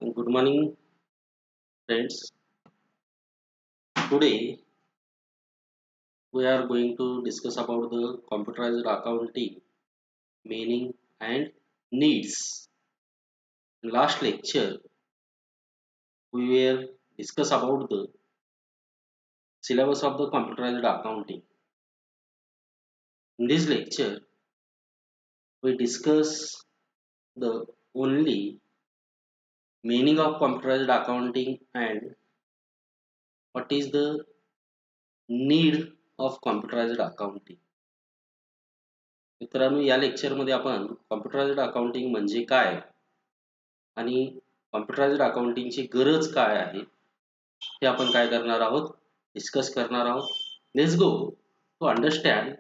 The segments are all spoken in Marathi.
Good morning, friends. Today we are going to discuss about the computerized accounting meaning and needs. In last lecture, we were discuss about the syllabus of the computerized accounting. In this lecture, we discuss the only meaning of computerized accounting and what is the need of computerized accounting. मित्रांनो, या लेक्चरमध्ये आपण कॉम्प्युटराइज्ड अकाउंटिंग म्हणजे काय आणि कॉम्प्युटराइज्ड अकाउंटिंगची गरज काय आहे हे आपण काय करणार आहोत, डिस्कस करणार आहोत. Let's go to understand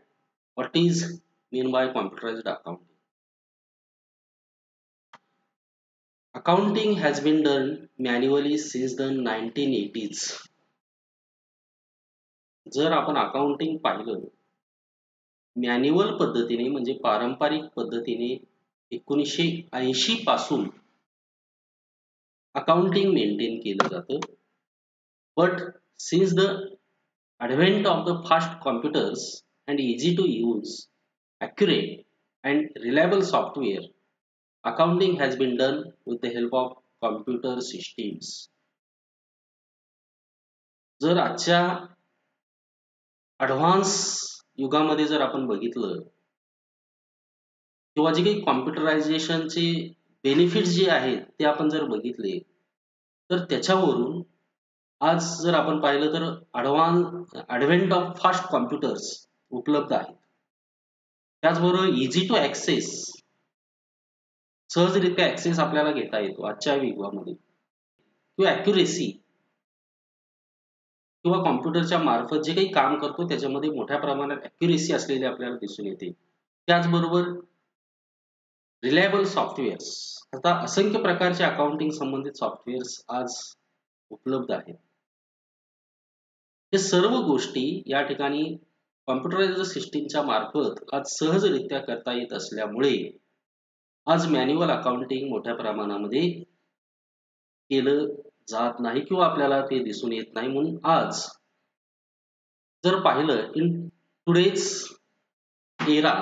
what is mean by computerised accounting. Accounting has been done manually since the 1980s. जर आपण अकाउंटिंग पाहिलं मॅन्युअल पद्धतीने म्हणजे पारंपरिक पद्धतीने 1980 पासून अकाउंटिंग मेंटेन केलं जातं. But since the advent of the fast computers and easy to use, accurate and reliable software, accounting has been done with the help of computer systems. जर आजच्या ॲडव्हान्स युगामध्ये जर आपण बघितलं किंवा जे काही कॉम्प्युटरायझेशनचे बेनिफिट्स जे आहेत ते आपण जर बघितले तर त्याच्यावरून आज जर आपण पाहिलं तर ॲडव्हेंट ऑफ फास्ट कॉम्प्युटर्स उपलब्ध आहेत. त्याचबरोबर इझी टू ॲक्सेस, सहजरित्या ॲक्सेस आपल्याला घेता येतो आजच्या युगामध्ये, किंवा ॲक्युरेसी किंवा कॉम्प्युटरच्या मार्फत जे काही काम करतो त्याच्यामध्ये मोठ्या प्रमाणात ॲक्युरेसी असलेली आपल्याला दिसून येते. त्याचबरोबर रिलायबल सॉफ्टवेअर्स, आता असंख्य प्रकारचे अकाउंटिंग संबंधित सॉफ्टवेअर्स आज उपलब्ध आहेत. हे सर्व गोष्टी या ठिकाणी कॉम्प्युटराइज्ड सिस्टीमच्या मार्फत आज सहजरित्या करता येत असल्यामुळे आज मॅन्युअल अकाउंटिंग मोठ्या प्रमाणामध्ये केलं जात नाही किंवा आपल्याला ते दिसून येत नाही. म्हणून आज जर पाहिलं in today's era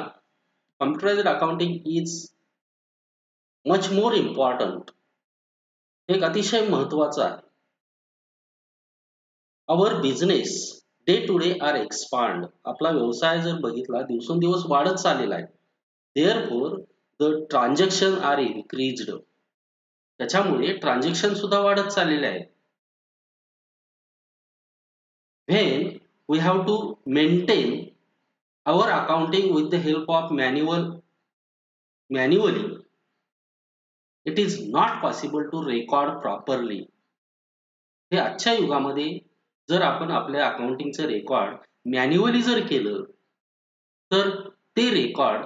computerised accounting is much more important, एक अतिशय महत्वाचं आहे. Our business day to day are expand, आपला व्यवसाय जर बघितला दिवसेंदिवस वाढत चाललेला आहे. Therefore the transaction are increased, त्याच्यामुळे ट्रान्झॅक्शन सुद्धा वाढत चाललेले आहेत. When we have to maintain our accounting with the help of manually it is not possible to record properly. हे आजच्या युगामध्ये जर आपण आपल्या अकाउंटिंगचं रेकॉर्ड मॅन्युअली जर केलं तर ते रेकॉर्ड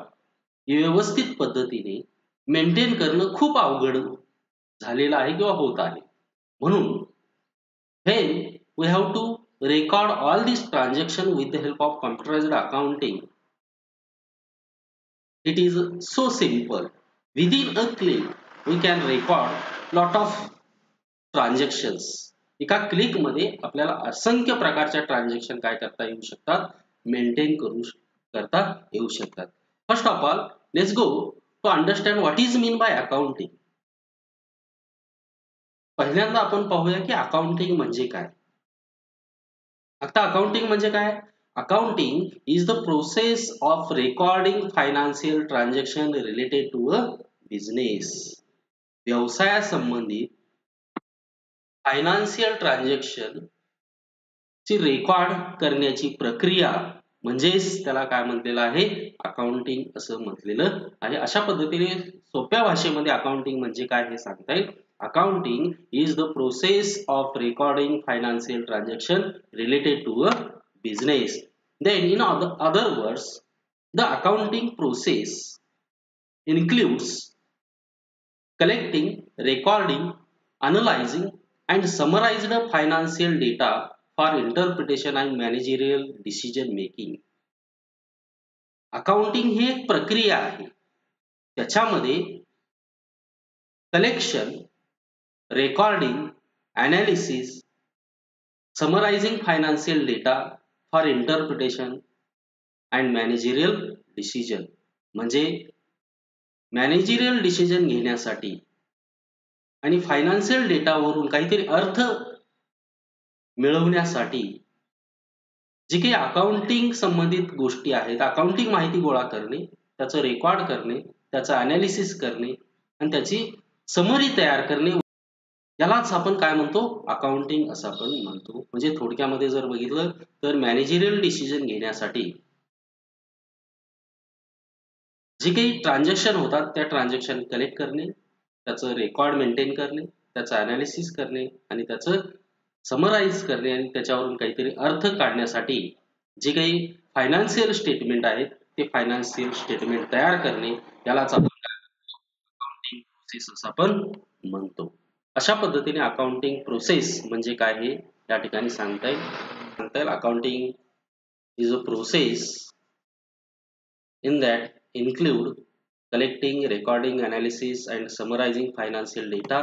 व्यवस्थित पद्धतीने मेंटेन करणं खूप अवघड झालेलं आहे किंवा होत आहे. म्हणून when we have to record all these transaction with the help of computerized accounting, it is so simple. Within a click we can record lot of transactions. एका क्लिक मध्ये आपल्याला असंख्य प्रकारच्या ट्रान्झॅक्शन काय करता येऊ शकतात, मेंटेन करता येऊ शकतात. First of all let's go to understand what is mean by accounting. पहिल्यांदा आपण पाहूया की अकाउंटिंग म्हणजे काय. आता अकाउंटिंग म्हणजे काय, accounting is the process of recording financial transaction related to a business. व्यवसायासंबंधित फायनान्शियल ट्रान्झॅक्शन ची रेकॉर्ड करण्याची प्रक्रिया म्हणजेच त्याला काय म्हटलेलं आहे, अकाउंटिंग असं म्हटलेलं आहे. अशा पद्धतीने सोप्या भाषेमध्ये अकाउंटिंग म्हणजे काय हे सांगता येईल. Accounting is the process of recording financial transaction related to a business. Then in other words, the accounting process includes collecting, recording, analyzing and summarizing financial data for interpretation and managerial decision making. Accounting ही एक प्रक्रिया आहे. त्याच्यामध्ये collection, recording, analysis, summarizing financial data for interpretation and managerial decision. म्हणजे मॅनेजरियल डिसिजन घेण्यासाठी आणि फायनान्शियल डेटावरून काहीतरी अर्थ मिळवण्यासाठी जे काही अकाउंटिंग संबंधित गोष्टी आहेत, अकाउंटिंग माहिती गोळा करणे, त्याचं रेकॉर्ड करणे, त्याचं अनालिसिस करणे आणि त्याची समरी तयार करणे, यालाच आपण काय म्हणतो, अकाउंटिंग असं आपण म्हणतो. म्हणजे थोडक्यामध्ये जर बघितलं तर मॅनेजरियल डिसिजन घेण्यासाठी जे काही ट्रान्झॅक्शन होतात त्या ट्रान्झॅक्शन कलेक्ट करणे, त्याचं रेकॉर्ड मेंटेन करणे, त्याचं अनालिसिस करणे आणि त्याचं समराइज करणे आणि त्याच्यावरून काहीतरी अर्थ काढण्यासाठी जे काही फायनान्शियल स्टेटमेंट आहेत ते फायनान्शियल स्टेटमेंट तयार करणे, यालाच आपण अकाउंटिंग प्रोसेस असं आपण म्हणतो. अशा पद्धतीने अकाउंटिंग प्रोसेस म्हणजे काय हे या ठिकाणी सांगता येईल. Accounting is a process in that include collecting, recording, analysis and summarizing financial data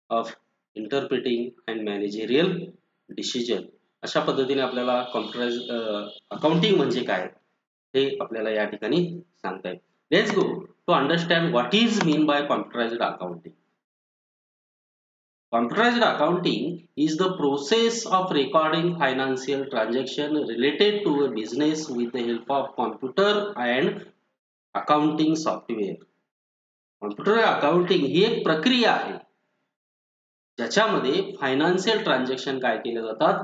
of interpreting and managerial decision. अशा पद्धतीने आपल्याला अकाउंटिंग म्हणजे काय हे आपल्याला या ठिकाणी सांगता येईल. Let's go to understand what is mean by computerised accounting. Computerized accounting is the process of recording financial transaction related to a business with the help of computer and accounting software. Computer accounting ही एक प्रक्रिया आहे ज्याच्यामध्ये फायनान्शियल ट्रान्झॅक्शन काय केले जातात,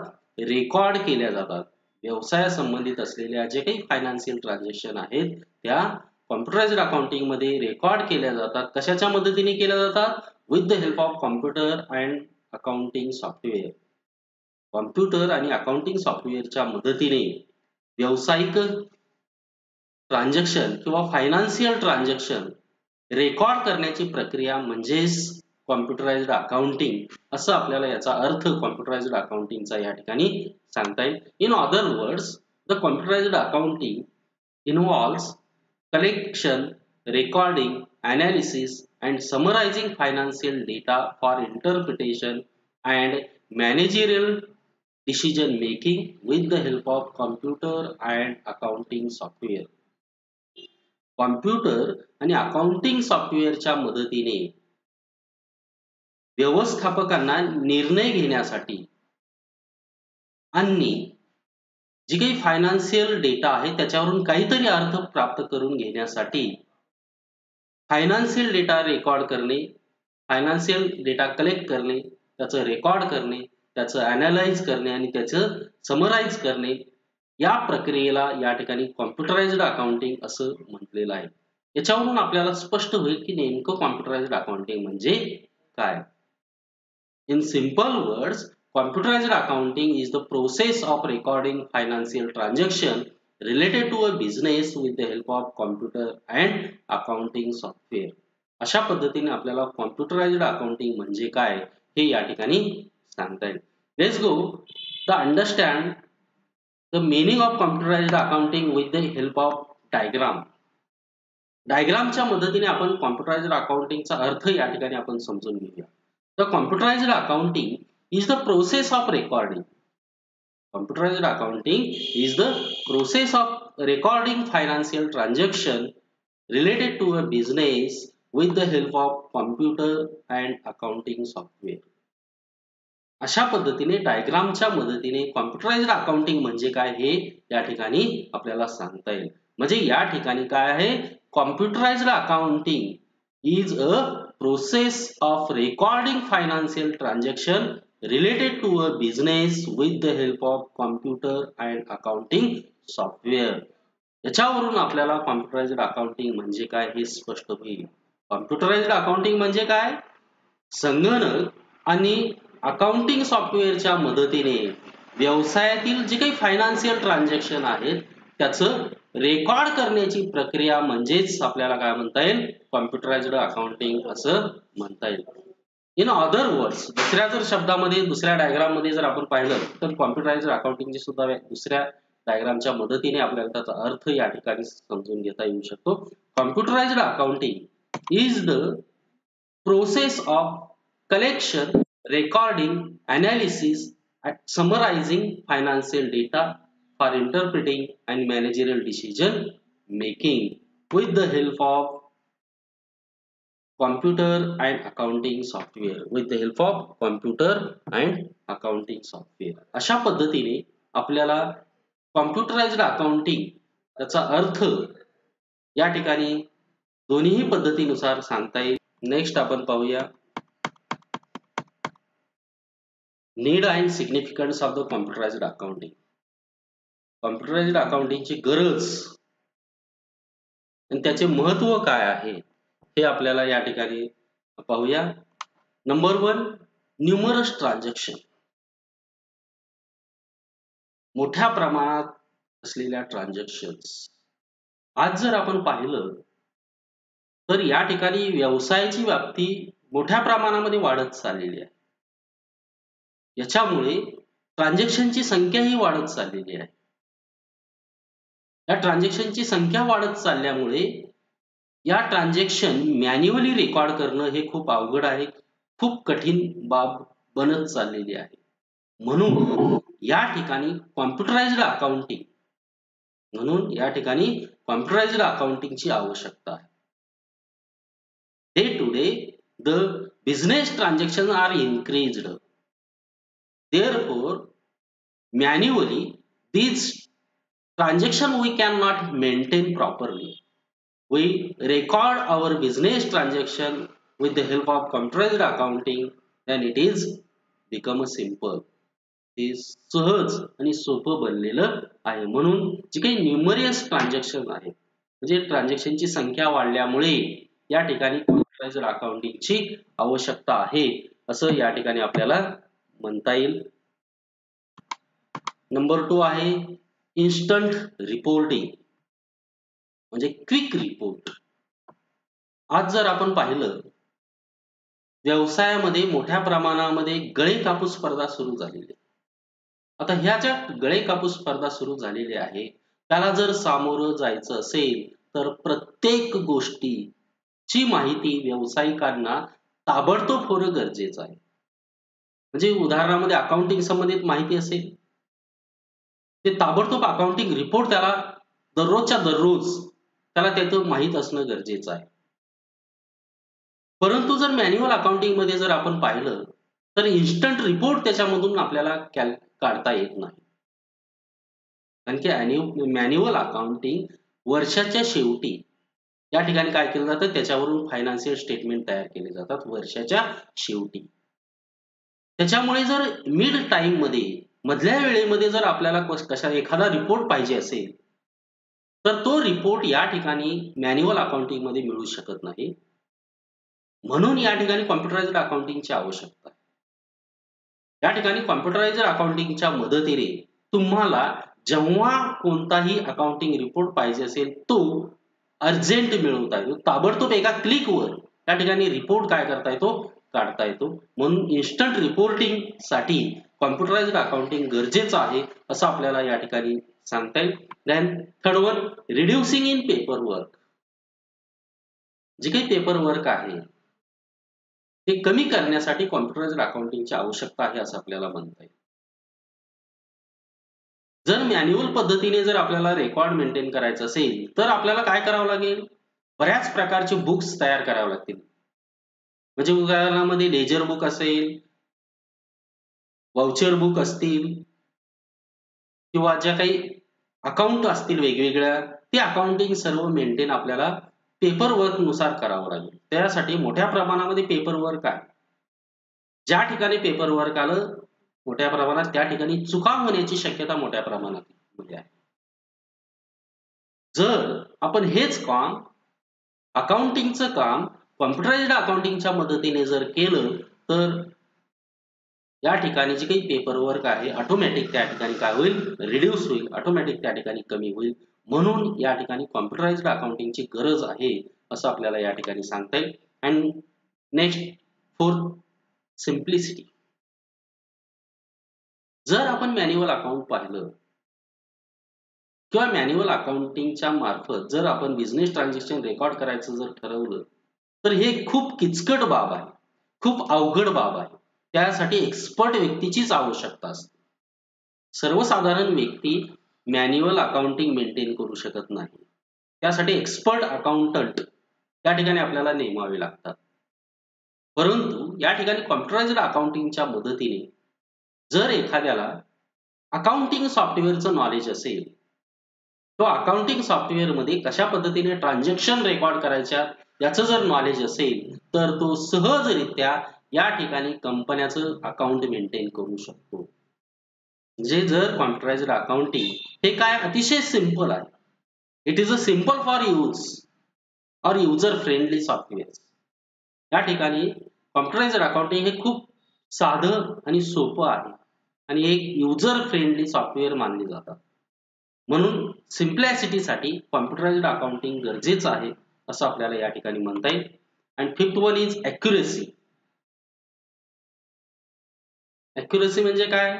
रेकॉर्ड केल्या जातात. व्यवसाया संबंधित असलेल्या जे काही फायनान्शियल ट्रान्झॅक्शन आहेत त्या कॉम्प्युटराइज्ड अकाउंटिंग मध्ये रेकॉर्ड केल्या जातात. कशाच्या मदतीने केल्या जातात? with the help of computer and accounting software. Computer आणि अकाउंटिंग सॉफ्टवेअरच्या मदतीने व्यावसायिक ट्रान्झॅक्शन किंवा फायनान्शियल ट्रान्झॅक्शन रेकॉर्ड करण्याची प्रक्रिया म्हणजेच कॉम्प्युटराइज्ड अकाउंटिंग असं आपल्याला याचा अर्थ कॉम्प्युटराइज्ड अकाउंटिंगचा या ठिकाणी सांगता येईल. In other words, the computerised accounting involves collection, recording, analysis and summarizing financial data for interpretation and managerial decision making with the help of computer and accounting software. Computer आणि अकाउंटिंग सॉफ्टवेअरच्या मदतीने व्यवस्थापकांना निर्णय घेण्यासाठी आणि जी काही फायनान्शियल डेटा आहे त्याच्यावरून काहीतरी अर्थ प्राप्त करून घेण्यासाठी फायनान्शियल डेटा रेकॉर्ड करणे, फायनान्शियल डेटा कलेक्ट करणे, त्याचं रेकॉर्ड करणे, त्याचं अनालाइज करणे आणि त्याचं समराइज करणे, या प्रक्रियेला या ठिकाणी कॉम्प्युटराइज्ड अकाउंटिंग असं म्हटलेलं आहे. याच्यावरून आपल्याला स्पष्ट होईल की नेमकं कॉम्प्युटराइज्ड अकाउंटिंग म्हणजे काय. In simple words, computerized accounting is the process of recording financial transaction related to a business with the help of computer and accounting software. अशा पद्धतीने आपल्याला कॉम्प्युटराइज्ड अकाउंटिंग म्हणजे काय हे या ठिकाणी सांगता येईल. Let's go the understand the meaning of computerised accounting with the help of diagram. डायग्रामच्या मदतीने आपण कॉम्प्युटराइज्ड अकाउंटिंगचा अर्थ या ठिकाणी आपण समजून घेऊया. The computerised accounting is the process of recording. Computerized accounting is the process of recording financial transaction related to a business with the help of computer and accounting software. अशा पद्धतीने डायग्रामच्या मदतीने कॉम्प्युटराइज्ड अकाउंटिंग म्हणजे काय हे या ठिकाणी आपल्याला सांगता येईल. म्हणजे या ठिकाणी काय आहे, computerised accounting is a process of recording financial transaction related to a business with the help of computer and accounting software. याच्यावरून आपल्याला कॉम्प्युटराइज्ड अकाउंटिंग म्हणजे काय हे स्पष्ट होईल. कॉम्प्युटराइज्ड अकाउंटिंग म्हणजे काय, संगणक आणि अकाउंटिंग सॉफ्टवेअरच्या मदतीने व्यवसायातील जे काही फायनान्शियल ट्रान्झॅक्शन आहेत त्याचं रेकॉर्ड करण्याची प्रक्रिया म्हणजेच आपल्याला काय म्हणता येईल, कॉम्प्युटराइज्ड अकाउंटिंग असं म्हणता येईल. इन अदर वर्ड्स, दुसऱ्या जर शब्दामध्ये दुसऱ्या डायग्राम मध्ये जर आपण पाहिलं तर कॉम्प्युटराइज्ड अकाउंटिंगची सुद्धा दुसऱ्या डायग्रामच्या मदतीने आपल्याला त्याचा अर्थ या ठिकाणी समजून घेता येऊ शकतो. Computerised accounting is the process of collection, recording, analysis, and summarizing financial data for interpreting and managerial decision making with the help of computer and accounting software. With the help of computer and accounting software. अशा पद्धतीने आपल्याला कॉम्प्युटराइज्ड अकाउंटिंग त्याचा अर्थ या ठिकाणी दोन्ही पद्धतीनुसार सांगता येईल. नेक्स्ट आपण पाहूया need and significance of the computerised accounting. Computerised अकाउंटिंगची गरज आणि त्याचे महत्व काय आहे हे आपल्याला या ठिकाणी पाहूया. Number 1, numerous transaction. मोठ्या प्रमाणात असलेल्या ट्रान्झॅक्शन्स. आज जर आपण पाहिलं तर या ठिकाणी व्यवसायाची व्याप्ती मोठ्या प्रमाणामध्ये वाढत चाललेली आहे. याच्यामुळे ट्रान्झॅक्शनची संख्या ही वाढत चाललेली आहे. या ट्रान्झॅक्शनची संख्या वाढत चालल्यामुळे या ट्रान्झॅक्शन मॅन्युअली रेकॉर्ड करणं हे खूप अवघड आहे, खूप कठीण बाब बनत चाललेली आहे. म्हणून या ठिकाणी कॉम्प्युटराइज्ड अकाउंटिंगची आवश्यकता आहे. Day to day, the business transactions are increased. Therefore, manually, these transactions we cannot maintain properly. We record our business transaction with the help of computerized accounting, then it is become a simple. हे सहज आणि सोपं बनलेलं आहे. म्हणून जे काही न्यूमरियस ट्रान्झॅक्शन आहेत म्हणजे ट्रान्झॅक्शनची संख्या वाढल्यामुळे या ठिकाणी कॉम्प्युटराइज्ड अकाउंटिंगची आवश्यकता आहे असं या ठिकाणी आपल्याला म्हणता येईल. नंबर 2 आहे इन्स्टंट रिपोर्टिंग म्हणजे क्विक रिपोर्ट. आज जर आपण पाहिलं व्यवसायामध्ये मोठ्या प्रमाणामध्ये गळे कापूस स्पर्धा सुरू झालेली आहे. आता ह्या ज्या गळे कापूस स्पर्धा सुरू झालेली आहे त्याला जर सामोरं जायचं असेल तर प्रत्येक गोष्टीची माहिती व्यावसायिकांना ताबडतोब होणं गरजेचं आहे. म्हणजे उदाहरणामध्ये अकाउंटिंग संबंधित माहिती असेल ते ताबडतोब अकाउंटिंग रिपोर्ट त्याला दररोजच्या दररोज त्याला त्याचं माहित असणं गरजेचं आहे. परंतु जर मॅन्युअल अकाउंटिंग मध्ये जर आपण पाहिलं तर इन्स्टंट रिपोर्ट त्याच्यामधून आपल्याला काढता येत नाही. कारण की मॅन्युअल अकाउंटिंग वर्षाच्या शेवटी या ठिकाणी काय केलं जातं त्याच्यावरून फायनान्शियल स्टेटमेंट तयार केले जातात वर्षाच्या शेवटी. त्याच्यामुळे जर मिड टाइम मध्ये मधल्या वेळेमध्ये जर आपल्याला कशा एखादा रिपोर्ट पाहिजे असेल तर तो रिपोर्ट या ठिकाणी मॅन्युअल अकाउंटिंग मध्ये मिळू शकत नाही. म्हणून या ठिकाणी कॉम्प्युटराइज्ड अकाउंटिंगची आवश्यकता आहे. या ठिकाणी कॉम्प्युटराइज्ड अकाउंटिंगच्या मदतीने तुम्हाला जेव्हा कोणताही अकाउंटिंग रिपोर्ट पाहिजे असेल तो अर्जंट मिळवता येतो. ताबडतोब एका क्लिकवर या ठिकाणी रिपोर्ट काय करता येतो काढता येतो. म्हणून इन्स्टंट रिपोर्टिंग साठी कॉम्प्युटराइज्ड अकाउंटिंग गरजेचं आहे असं आपल्याला या ठिकाणी सांगता येईल. Then third one reducing in paper work. जे काही पेपर वर्क आहे ते कमी करण्यासाठी कॉम्प्युटराइज्ड अकाउंटिंगची आवश्यकता आहे असं आपल्याला म्हणता येईल. जर मॅन्युअल पद्धतीने जर आपल्याला रेकॉर्ड मेंटेन करायचं असेल तर आपल्याला काय करावं लागेल बऱ्याच प्रकारचे बुक्स तयार करावे लागतील. म्हणजे उदाहरणामध्ये लेजर बुक असेल, वाउचर बुक असतील किंवा ज्या काही अकाउंट असतील वेगवेगळ्या ते अकाउंटिंग सर्व मेंटेन आपल्याला पेपर वर्क नुसार करावं लागेल. त्यासाठी मोठ्या प्रमाणामध्ये पेपर वर्क आहे. ज्या ठिकाणी पेपर वर्क आलं मोठ्या प्रमाणात त्या ठिकाणी चुका होण्याची शक्यता मोठ्या प्रमाणात आहे. जर आपण हेच काम अकाउंटिंगचं काम कॉम्प्युटराइज्ड अकाउंटिंगच्या मदतीने जर केलं तर या ठिकाणी जे काही पेपर वर्क आहे ऑटोमॅटिक त्या ठिकाणी काय होईल रिड्यूस होईल, ऑटोमॅटिक त्या ठिकाणी कमी होईल. म्हणून या ठिकाणी कॉम्प्युटराइज्ड अकाउंटिंगची गरज आहे असं आपल्याला या ठिकाणी सांगता येईल. And next fourth simplicity. जर आपण मॅन्युअल अकाउंट पाहिलं किंवा मॅन्युअल अकाउंटिंगच्या मार्फत जर आपण बिझनेस ट्रान्झॅक्शन रेकॉर्ड करायचं जर ठरवलं तर हे खूप किचकट बाब आहे, खूप अवघड बाब आहे. त्यासाठी एक्सपर्ट व्यक्तीचीच आवश्यकता असते. सर्वसाधारण व्यक्ती मॅन्युअल अकाउंटिंग मेंटेन करू शकत नाही. त्यासाठी एक्सपर्ट अकाउंटंट त्या ठिकाणी आपल्याला नेमावे लागतात. परंतु या ठिकाणी कॉम्प्युटराइज्ड अकाउंटिंगच्या मदतीने जर एखाद्याला अकाउंटिंग सॉफ्टवेअरचं नॉलेज असेल, तो अकाउंटिंग सॉफ्टवेअरमध्ये कशा पद्धतीने ट्रान्झॅक्शन रेकॉर्ड करायच्या याचं जर नॉलेज असेल, तर तो सहजरित्या या ठिकाणी कंपन्याचं अकाउंट मेंटेन करू शकतो. म्हणजे जर कॉम्प्युटराइज्ड अकाउंटिंग हे काय अतिशय सिंपल आहे. It is a simple for use और युजर फ्रेंडली सॉफ्टवेअर. या ठिकाणी कॉम्प्युटराइज्ड अकाउंटिंग हे खूप साधं आणि सोपं आहे आणि एक युजर फ्रेंडली सॉफ्टवेअर मानले जातात. म्हणून सिम्प्लॅसिटीसाठी कॉम्प्युटराइज्ड अकाउंटिंग गरजेचं आहे असं आपल्याला या ठिकाणी म्हणता येईल. And fifth one is accuracy. Accuracy म्हणजे काय?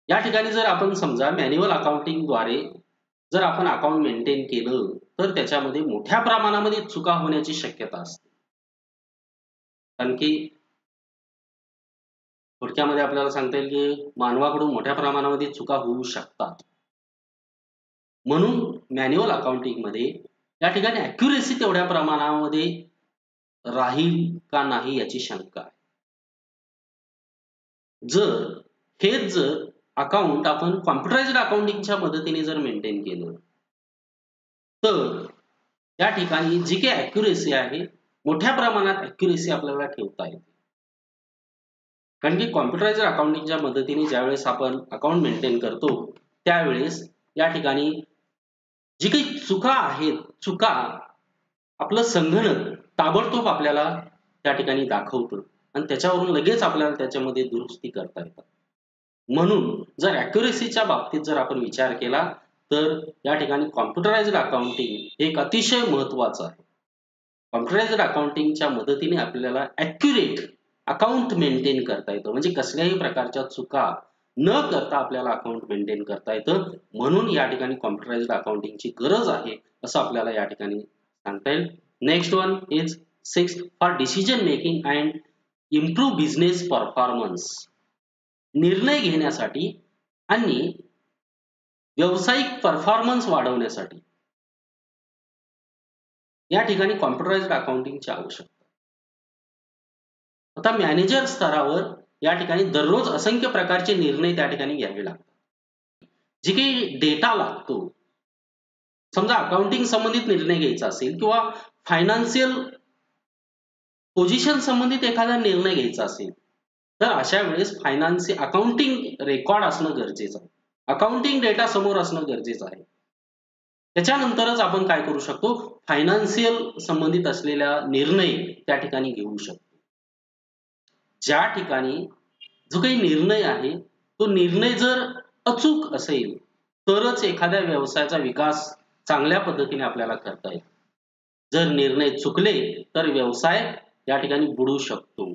या ठिकाणी जर आपण समजा मॅन्युअल अकाउंटिंगद्वारे जर आपण अकाउंट मेंटेन केलं, तर त्याच्यामध्ये मोठ्या प्रमाणामध्ये चुका होण्याची शक्यता असते. कारण की थोडक्यामध्ये आपल्याला सांगता येईल की मानवाकडून मोठ्या प्रमाणामध्ये चुका होऊ शकतात. म्हणून मॅन्युअल अकाउंटिंगमध्ये या ठिकाणी ॲक्युरेसी तेवढ्या प्रमाणामध्ये राहील का नाही याची शंका आहे. जर अकाउंट आपण कॉम्प्युटराइज्ड अकाउंटिंगच्या मदतीने जर मेंटेन केलं, तर या ठिकाणी जी काही ॲक्युरेसी आहे, मोठ्या प्रमाणात ॲक्युरेसी आपल्याला ठेवता येते. कारण की कॉम्प्युटराइज्ड अकाउंटिंगच्या मदतीने ज्यावेळेस आपण अकाउंट मेंटेन करतो, त्यावेळेस या ठिकाणी जी काही चुका आहेत, आपलं संगणक ताबडतोब आपल्याला त्या ठिकाणी दाखवतं आणि त्याच्यावरून लगेच आपल्याला त्याच्यामध्ये दुरुस्ती करता येतात. म्हणून जर ॲक्युरेसीच्या बाबतीत जर आपण विचार केला, तर या ठिकाणी कॉम्प्युटराइज्ड अकाउंटिंग हे एक अतिशय महत्त्वाचं आहे. कॉम्प्युटराइज्ड अकाउंटिंगच्या मदतीने आपल्याला ॲक्युरेट अकाउंट मेंटेन करता येतं. म्हणजे कसल्याही प्रकारच्या चुका न करता आपल्याला अकाउंट मेंटेन करता येतं. म्हणून या ठिकाणी कॉम्प्युटराइज्ड अकाउंटिंगची गरज आहे असं आपल्याला या ठिकाणी सांगता येईल. Next one is 6 for decision making and improve business performance. निर्णय घेण्यासाठी आणि व्यावसायिक परफॉर्मन्स वाढवण्यासाठी या ठिकाणी कॉम्प्युटराइज्ड अकाउंटिंगची आवश्यकता. आता मॅनेजर स्तरावर या ठिकाणी दररोज असंख्य प्रकारचे निर्णय त्या ठिकाणी घ्यावे लागतात. जे काही डेटा लागतो, समजा अकाउंटिंग संबंधित निर्णय घ्यायचा असेल किंवा फायनान्शियल पोझिशन संबंधित एखादा निर्णय घ्यायचा असेल, तर अशा वेळेस अकाउंटिंग रेकॉर्ड असणं गरजेचं आहे. अकाउंटिंग डेटा समोर असणं गरजेचं आहे. त्याच्यानंतरच आपण काय करू शकतो, फायनान्शियल संबंधित असलेला निर्णय त्या ठिकाणी घेऊ शकतो. ज्या ठिकाणी जो काही निर्णय आहे, तो निर्णय जर अचूक असेल, तरच एखाद्या व्यवसायाचा विकास चांगल्या पद्धतीने आपल्याला करता येईल. जर निर्णय चुकले तर व्यवसाय या ठिकाणी बुडू शकतो.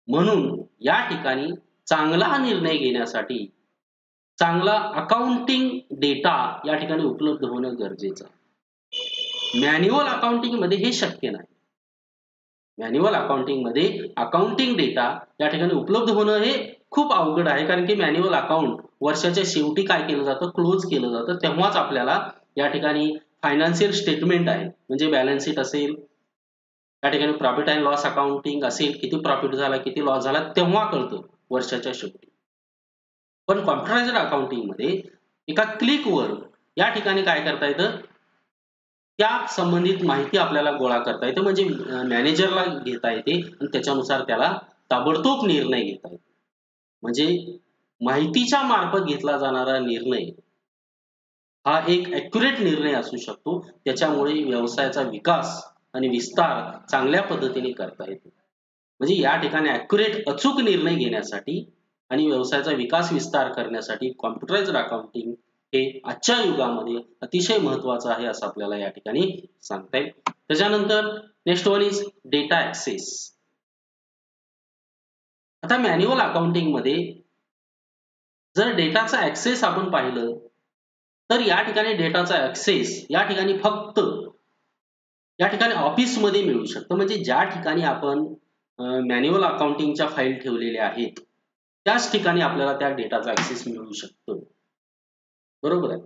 म्हणून या ठिकाणी चांगला निर्णय घेण्यासाठी चांगला अकाउंटिंग डेटा या ठिकाणी उपलब्ध होणं गरजेचं आहे. मॅन्युअल अकाउंटिंग मध्ये हे शक्य नाही. मॅन्युअल अकाउंटिंग मध्ये अकाउंटिंग डेटा या ठिकाणी उपलब्ध होणं हे खूप अवघड आहे. कारण की मॅन्युअल अकाउंट वर्षाच्या शेवटी काय केलं जातं, क्लोज केलं जातं. तेव्हाच आपल्याला या ठिकाणी फायनान्शियल स्टेटमेंट आहे, म्हणजे बॅलन्स शीट असेल, त्या ठिकाणी प्रॉफिट अँड लॉस अकाउंटिंग असेल, किती प्रॉफिट झाला किती लॉस झाला तेव्हा कळतं वर्षाच्या शेवटी. पण कॉम्प्युटराइज्ड अकाउंटिंग मध्ये एका क्लिकवर या ठिकाणी काय करता येतं, त्या संबंधित माहिती आपल्याला गोळा करता येते. म्हणजे मॅनेजरला घेता येते आणि त्याच्यानुसार त्याला ताबडतोब निर्णय घेता येतो. म्हणजे माहितीच्या मार्फत घेतला जाणारा निर्णय हा एक ॲक्युरेट निर्णय असू शकतो. त्याच्यामुळे व्यवसायाचा विकास आणि विस्तार चांगल्या पद्धतीने करता येतो. म्हणजे या ठिकाणी ॲक्युरेट अचूक निर्णय घेण्यासाठी आणि व्यवसायाचा विकास विस्तार करण्यासाठी कॉम्प्युटराइज्ड अकाउंटिंग हे आजच्या युगामध्ये अतिशय महत्त्वाचं आहे असं आपल्याला या ठिकाणी सांगता येईल. त्याच्यानंतर next one is data access. आता मॅन्युअल अकाउंटिंग मध्ये जर डेटाचा ॲक्सेस आपण पाहिलं, तर या ठिकाणी डेटाचा ॲक्सेस या ठिकाणी फक्त या ठिकाणी ऑफिसमध्ये मिळू शकतं. म्हणजे ज्या ठिकाणी आपण मॅन्युअल अकाउंटिंगच्या फाईल ठेवलेल्या आहेत त्याच ठिकाणी आपल्याला त्या डेटाचा ऍक्सेस मिळू शकतो. बरोबर आहे.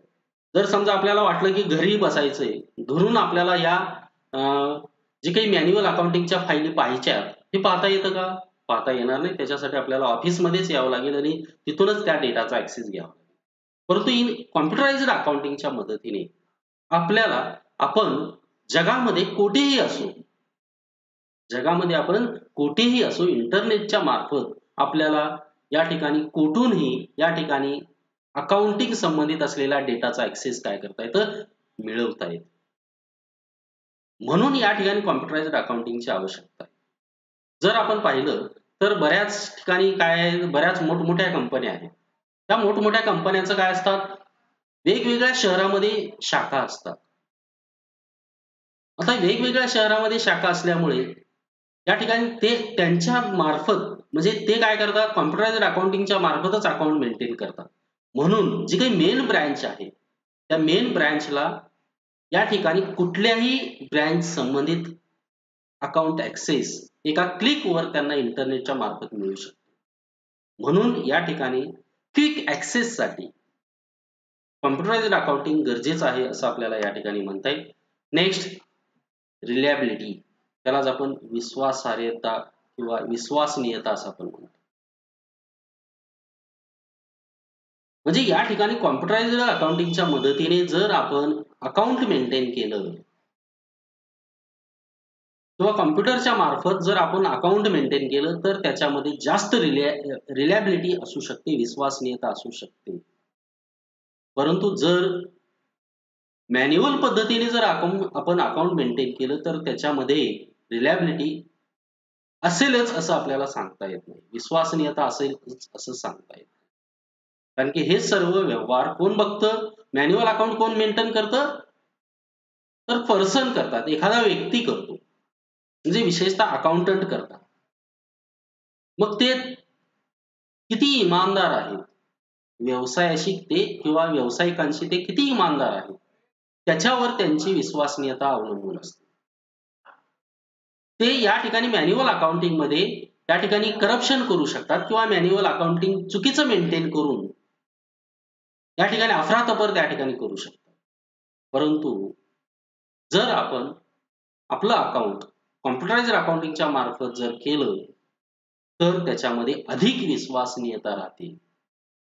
जर समजा आपल्याला वाटलं की घरी बसायचंय, घरून आपल्याला या जे काही मॅन्युअल अकाउंटिंगच्या फाईली पाहायच्या हे पाहता येतं का? पाहता येणार नाही. त्याच्यासाठी आपल्याला ऑफिसमध्येच यावं लागेल आणि तिथूनच त्या डेटाचा ऍक्सेस घ्यावा लागेल. परंतु इन कॉम्प्युटराइज्ड अकाउंटिंगच्या मदतीने आपल्याला आपण जगामध्ये कुठेही असो इंटरनेटच्या मार्फत आपल्याला या ठिकाणी कुठूनही या ठिकाणी अकाउंटिंग संबंधित असलेल्या डेटाचा ऍक्सेस काय करता येतं? मिळवता येतं. म्हणून या ठिकाणी कॉम्प्युटराइज्ड अकाउंटिंगची आवश्यकता आहे. जर आपण पाहिलं तर बऱ्याच ठिकाणी काय आहे, बऱ्याच मोठमोठ्या कंपन्या आहेत. त्या मोठमोठ्या कंपन्यांचं काय असतात? वेगवेगळ्या शहरामध्ये शाखा असतात. आता वेगवेगळ्या शहरामध्ये शाखा असल्यामुळे या ठिकाणी ते त्यांच्या मार्फत म्हणजे ते काय करतात? कॉम्प्युटराइज्ड अकाउंटिंगच्या मार्फतच अकाउंट मेंटेन करतात. म्हणून जी काही मेन ब्रँच आहे त्या मेन ब्रँचला या ठिकाणी कुठल्याही ब्रँच संबंधित अकाउंट ऍक्सेस एका क्लिकवर त्यांना इंटरनेटच्या मार्फत मिळू शकतो. म्हणून या ठिकाणी क्विक ऍक्सेससाठी कॉम्प्युटराइज्ड अकाउंटिंग गरजेचं आहे असं आपल्याला या ठिकाणी म्हणता येईल. नेक्स्ट, रिलायबिलिटी, त्यालाच आपण विश्वासार्हता किंवा विश्वसनीयता असं आपण म्हणतो. म्हणजे या ठिकाणी कॉम्प्युटराइज्ड अकाउंटिंगच्या मदतीने जर आपण अकाउंट मेंटेन केलं किंवा कॉम्प्युटरच्या मार्फत जर आपण अकाउंट मेंटेन केलं तर त्याच्यामध्ये जास्त रिलायबिलिटी असू शकते, विश्वसनीयता असू शकते. परंतु जर मॅन्युअल पद्धतीने जर आपण अकाउंट मेंटेन केलं तर त्याच्यामध्ये रिलायबिलिटी असेलच असं आपल्याला सांगता येत नाही, विश्वसनीयता असेल असं सांगता येत नाही. कारण की हे सर्व व्यवहार कोण बघतं? मॅन्युअल अकाउंट कोण मेंटेन करतं? तर पर्सन करतात, एखादा व्यक्ती करतो, म्हणजे विशेषतः अकाउंटंट करतात. मग ते किती इमानदार आहेत, व्यवसायाशी ते किंवा व्यावसायिकांशी ते किती इमानदार आहेत त्याच्यावर त्यांची विश्वसनीयता अवलंबून असते. ते या ठिकाणी मॅन्युअल अकाउंटिंग मध्ये या ठिकाणी करप्शन करू शकतात किंवा मॅन्युअल अकाउंटिंग चुकीचं मेंटेन करून या ठिकाणी अफरातफर त्या ठिकाणी करू शकतात. परंतु जर आपण आपलं अकाउंट कॉम्प्युटराइज्ड अकाउंटिंगच्या मार्फत जर केलं तर त्याच्यामध्ये अधिक विश्वसनीयता राहते.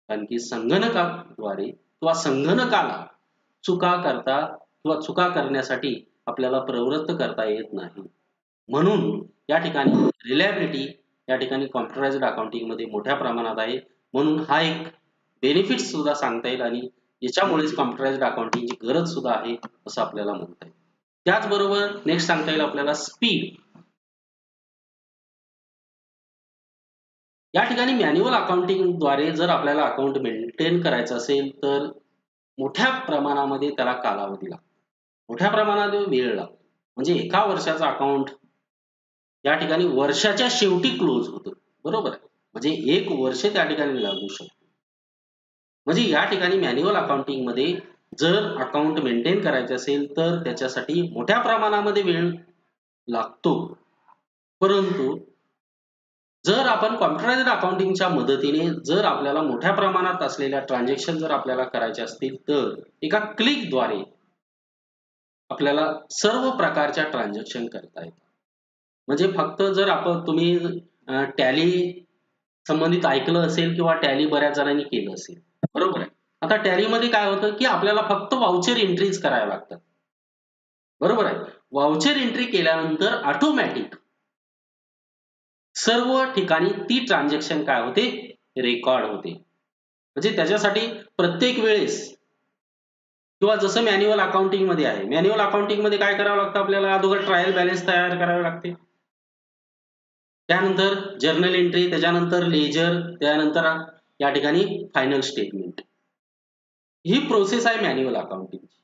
कारण की संगणकाद्वारे किंवा संगणकाला चुका करण्यासाठी आपल्याला प्रवृत्त करता येत नाही. म्हणून या ठिकाणी रिलायबिलिटी या ठिकाणी कॉम्प्युटराइज्ड अकाउंटिंग मध्ये मोठ्या प्रमाणात आहे. म्हणून हा एक बेनिफिट सुद्धा सांगता येईल आणि याच्यामुळेच कॉम्प्युटराइज्ड अकाउंटिंगची गरज सुद्धा आहे असं आपल्याला म्हणता येईल. त्याचबरोबर नेक्स्ट सांगता येईल आपल्याला स्पीड. या ठिकाणी मॅन्युअल अकाउंटिंगद्वारे जर आपल्याला अकाउंट मेंटेन करायचं असेल तर मोठ्या प्रमाणामध्ये त्याला कालावधी लागतो, मोठ्या प्रमाणात वेळ लागतो. म्हणजे एका वर्षाचं अकाउंट या ठिकाणी वर्षाच्या शेवटी क्लोज होतं. बरोबर आहे. म्हणजे 1 वर्ष त्या ठिकाणी लागू शकतो. म्हणजे या ठिकाणी मॅन्युअल अकाउंटिंग मध्ये जर अकाउंट मेंटेन करायचे असेल तर त्याच्यासाठी मोठ्या प्रमाणामध्ये वेळ लागतो. परंतु जर आपण कॉम्प्युटराइज्ड अकाउंटिंगच्या मदतीने जर आपल्याला मोठ्या प्रमाणात असलेल्या ट्रान्झॅक्शन जर आपल्याला करायचे असतील तर एका क्लिकद्वारे आपल्याला सर्व प्रकारच्या ट्रान्झॅक्शन करता येतात. म्हणजे फक्त जर तुम्ही टॅली संबंधित ऐकलं असेल किंवा टॅली बऱ्याच जणांनी केलं असेल, बरोबर आहे. आता टॅलीमध्ये काय होतं की आपल्याला फक्त वाउचर एंट्रीज कराव्या लागतात, बरोबर आहे. वाउचर एंट्री केल्यानंतर ऑटोमॅटिक सर्व ठिकाणी ती ट्रान्झॅक्शन काय होते? रेकॉर्ड होते. म्हणजे त्याच्यासाठी प्रत्येक वेळेस किंवा जसं मॅन्युअल अकाउंटिंग मध्ये आहे, मॅन्युअल अकाउंटिंग मध्ये काय करावं लागतं? आपल्याला अगोदर ट्रायल बॅलन्स तयार करावे लागते, त्यानंतर जर्नल एंट्री, त्याच्यानंतर लेजर, त्यानंतर या ठिकाणी फायनल स्टेटमेंट. ही प्रोसेस आहे मॅन्युअल अकाउंटिंगची.